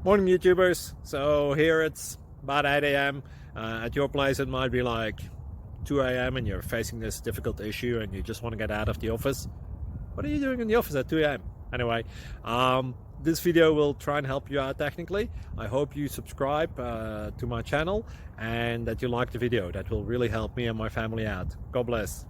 Morning YouTubers. So here it's about 8 a.m. At your place it might be like 2 a.m. and you're facing this difficult issue and you just want to get out of the office. What are you doing in the office at 2 a.m.? Anyway, this video will try and help you out technically. I hope you subscribe to my channel and that you like the video. That will really help me and my family out. God bless.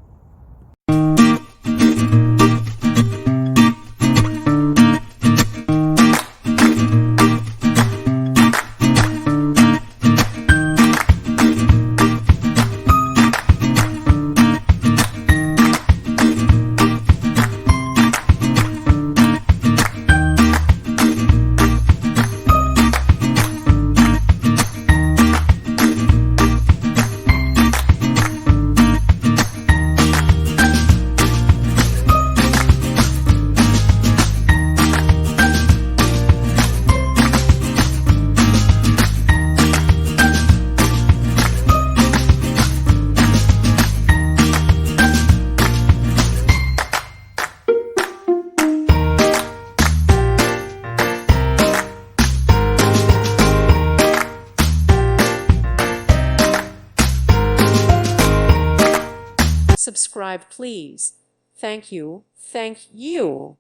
Subscribe, please. Thank you. Thank you.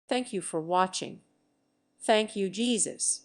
Thank you for watching. Thank you, Jesus.